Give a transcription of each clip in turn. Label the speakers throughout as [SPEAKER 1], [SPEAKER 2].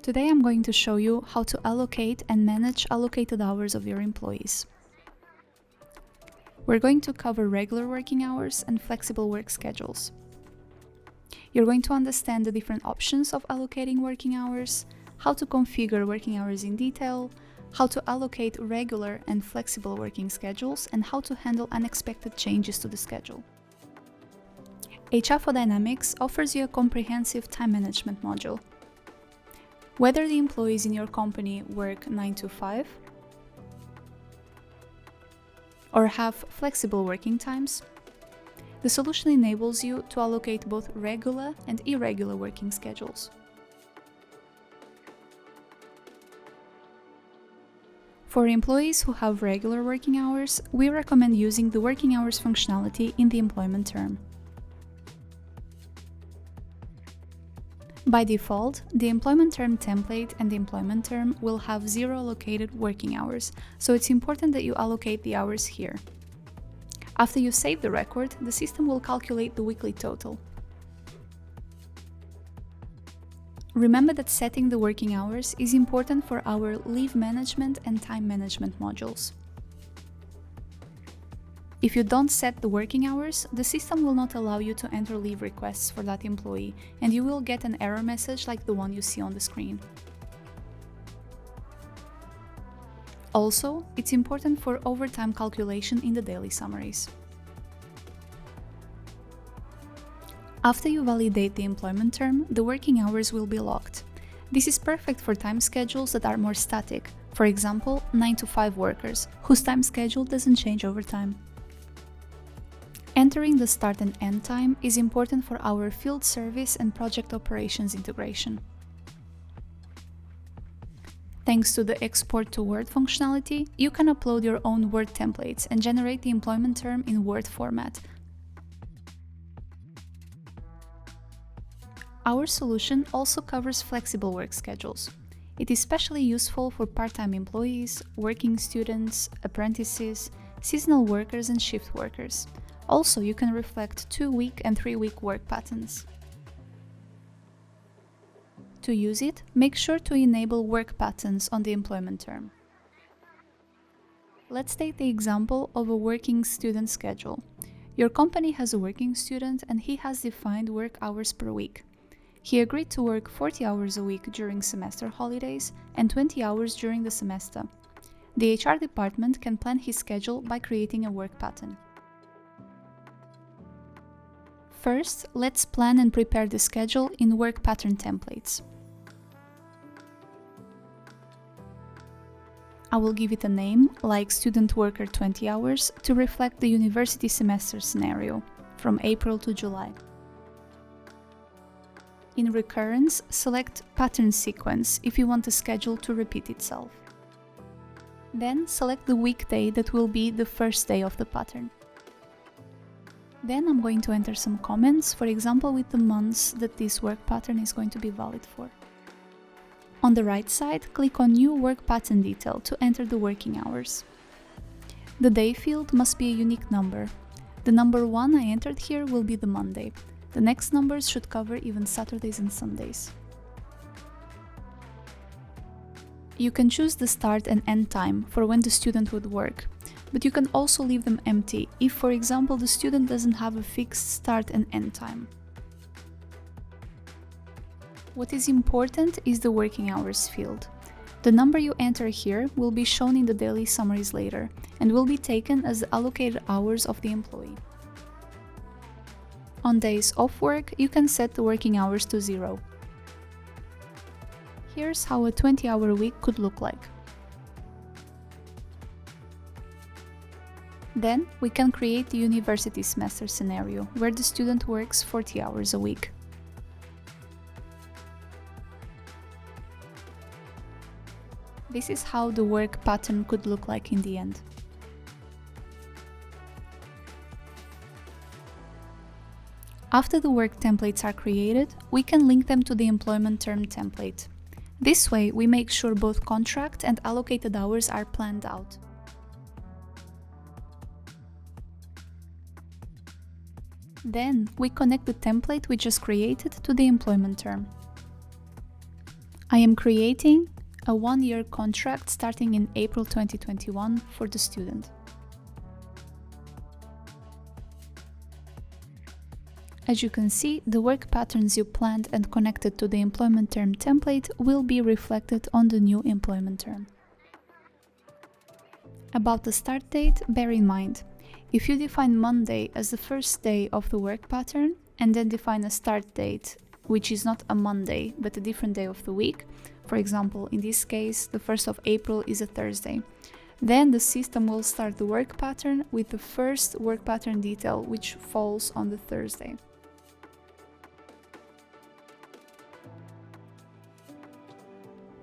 [SPEAKER 1] Today I'm going to show you how to allocate and manage allocated hours of your employees. We're going to cover regular working hours and flexible work schedules. You're going to understand the different options of allocating working hours, how to configure working hours in detail, how to allocate regular and flexible working schedules, and how to handle unexpected changes to the schedule. HR for Dynamics offers you a comprehensive time management module. Whether the employees in your company work 9 to 5 or have flexible working times, the solution enables you to allocate both regular and irregular working schedules. For employees who have regular working hours, we recommend using the working hours functionality in the employment term. By default, the employment term template and the employment term will have 0 allocated working hours, so it's important that you allocate the hours here. After you save the record, the system will calculate the weekly total. Remember that setting the working hours is important for our leave management and time management modules. If you don't set the working hours, the system will not allow you to enter leave requests for that employee, and you will get an error message like the one you see on the screen. Also, it's important for overtime calculation in the daily summaries. After you validate the employment term, the working hours will be locked. This is perfect for time schedules that are more static, for example, 9 to 5 workers, whose time schedule doesn't change over time. Entering the start and end time is important for our field service and project operations integration. Thanks to the Export to Word functionality, you can upload your own Word templates and generate the employment term in Word format. Our solution also covers flexible work schedules. It is especially useful for part-time employees, working students, apprentices, seasonal workers and shift workers. Also, you can reflect 2-week and 3-week work patterns. To use it, make sure to enable work patterns on the employment term. Let's take the example of a working student schedule. Your company has a working student and he has defined work hours per week. He agreed to work 40 hours a week during semester holidays and 20 hours during the semester. The HR department can plan his schedule by creating a work pattern. First, let's plan and prepare the schedule in work pattern templates. I will give it a name, like Student Worker 20 hours, to reflect the university semester scenario, from April to July. In Recurrence, select Pattern Sequence if you want the schedule to repeat itself. Then select the weekday that will be the first day of the pattern. Then I'm going to enter some comments, for example with the months that this work pattern is going to be valid for. On the right side, click on New Work Pattern Detail to enter the working hours. The day field must be a unique number. The number 1 I entered here will be the Monday. The next numbers should cover even Saturdays and Sundays. You can choose the start and end time for when the student would work, but you can also leave them empty if, for example, the student doesn't have a fixed start and end time. What is important is the working hours field. The number you enter here will be shown in the daily summaries later and will be taken as the allocated hours of the employee. On days off work, you can set the working hours to 0. Here's how a 20-hour week could look like. Then, we can create the university semester scenario, where the student works 40 hours a week. This is how the work pattern could look like in the end. After the work templates are created, we can link them to the employment term template. This way, we make sure both contract and allocated hours are planned out. Then, we connect the template we just created to the employment term. I am creating a 1-year contract starting in April 2021 for the student. As you can see, the work patterns you planned and connected to the employment term template will be reflected on the new employment term. About the start date, bear in mind, if you define Monday as the first day of the work pattern and then define a start date, which is not a Monday but a different day of the week, for example, in this case, the 1st of April is a Thursday, then the system will start the work pattern with the first work pattern detail which falls on the Thursday.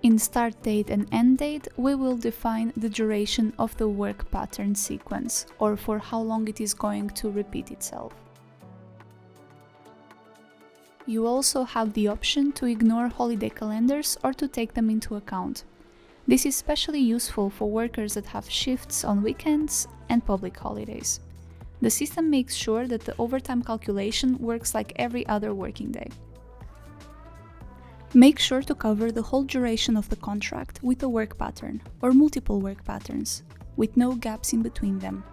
[SPEAKER 1] In start date and end date, we will define the duration of the work pattern sequence, or for how long it is going to repeat itself. You also have the option to ignore holiday calendars or to take them into account. This is especially useful for workers that have shifts on weekends and public holidays. The system makes sure that the overtime calculation works like every other working day. Make sure to cover the whole duration of the contract with a work pattern or multiple work patterns, with no gaps in between them.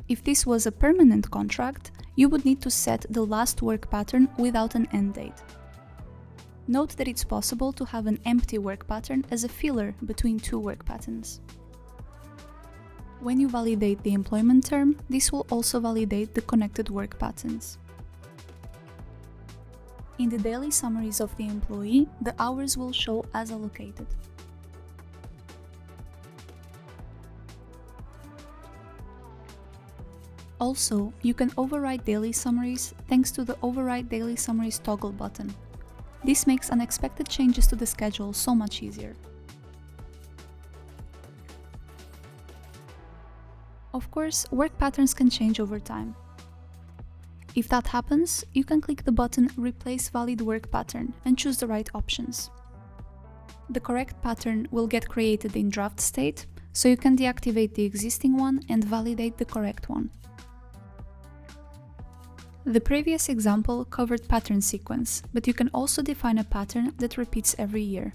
[SPEAKER 1] If this was a permanent contract, you would need to set the last work pattern without an end date. Note that it's possible to have an empty work pattern as a filler between two work patterns. When you validate the employment term, this will also validate the connected work patterns. In the daily summaries of the employee, the hours will show as allocated. Also, you can override daily summaries thanks to the Override Daily Summaries toggle button. This makes unexpected changes to the schedule so much easier. Of course, work patterns can change over time. If that happens, you can click the button Replace Valid Work Pattern and choose the right options. The correct pattern will get created in draft state, so you can deactivate the existing one and validate the correct one. The previous example covered pattern sequence, but you can also define a pattern that repeats every year.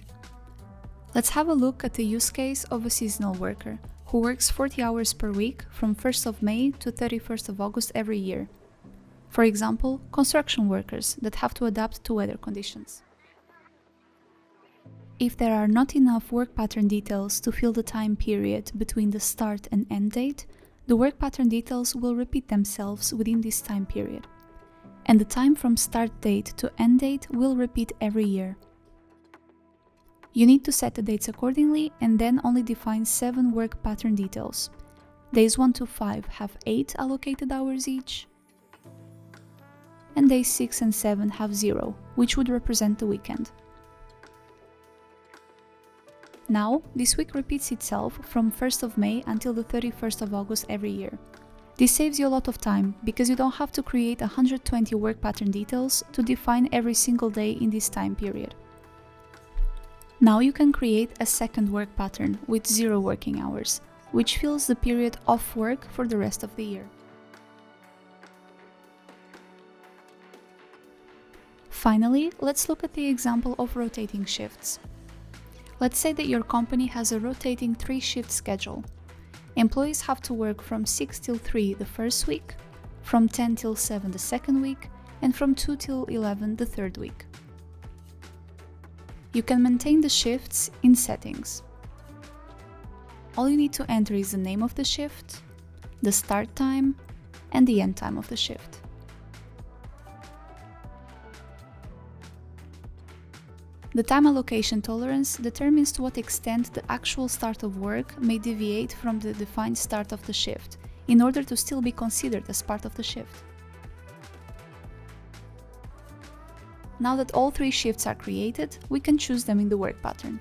[SPEAKER 1] Let's have a look at the use case of a seasonal worker who works 40 hours per week from 1st of May to 31st of August every year. For example, construction workers that have to adapt to weather conditions. If there are not enough work pattern details to fill the time period between the start and end date, the work pattern details will repeat themselves within this time period. And the time from start date to end date will repeat every year. You need to set the dates accordingly and then only define 7 work pattern details. Days 1 to 5 have 8 allocated hours each, and days 6 and 7 have 0, which would represent the weekend. Now, this week repeats itself from 1st of May until the 31st of August every year. This saves you a lot of time, because you don't have to create 120 work pattern details to define every single day in this time period. Now you can create a second work pattern with 0 working hours, which fills the period off work for the rest of the year. Finally, let's look at the example of rotating shifts. Let's say that your company has a rotating 3-shift schedule. Employees have to work from 6 till 3 the first week, from 10 till 7 the second week, and from 2 till 11 the third week. You can maintain the shifts in Settings. All you need to enter is the name of the shift, the start time, and the end time of the shift. The time allocation tolerance determines to what extent the actual start of work may deviate from the defined start of the shift, in order to still be considered as part of the shift. Now that all 3 shifts are created, we can choose them in the work pattern.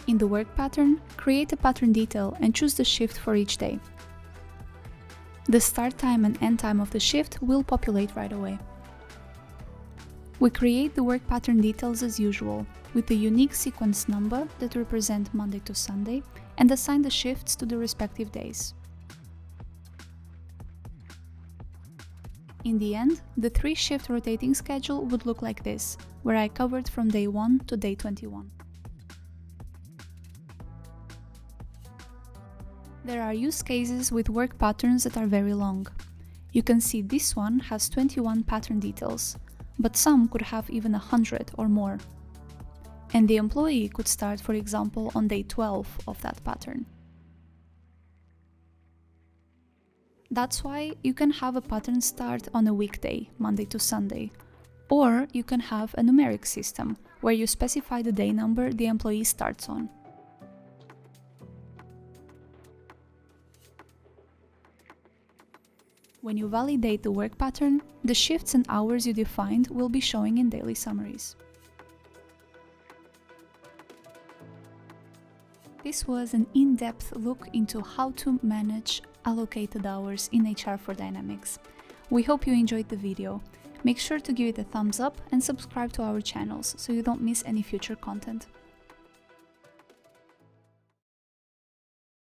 [SPEAKER 1] In the work pattern, create a pattern detail and choose the shift for each day. The start time and end time of the shift will populate right away. We create the work pattern details as usual, with the unique sequence number that represent Monday to Sunday, and assign the shifts to the respective days. In the end, the 3-shift rotating schedule would look like this, where I covered from day 1 to day 21. There are use cases with work patterns that are very long. You can see this one has 21 pattern details, but some could have even 100 or more. And the employee could start, for example, on day 12 of that pattern. That's why you can have a pattern start on a weekday, Monday to Sunday, or you can have a numeric system, where you specify the day number the employee starts on. When you validate the work pattern, the shifts and hours you defined will be showing in daily summaries. This was an in-depth look into how to manage allocated hours in HR for Dynamics. We hope you enjoyed the video. Make sure to give it a thumbs up and subscribe to our channels so you don't miss any future content.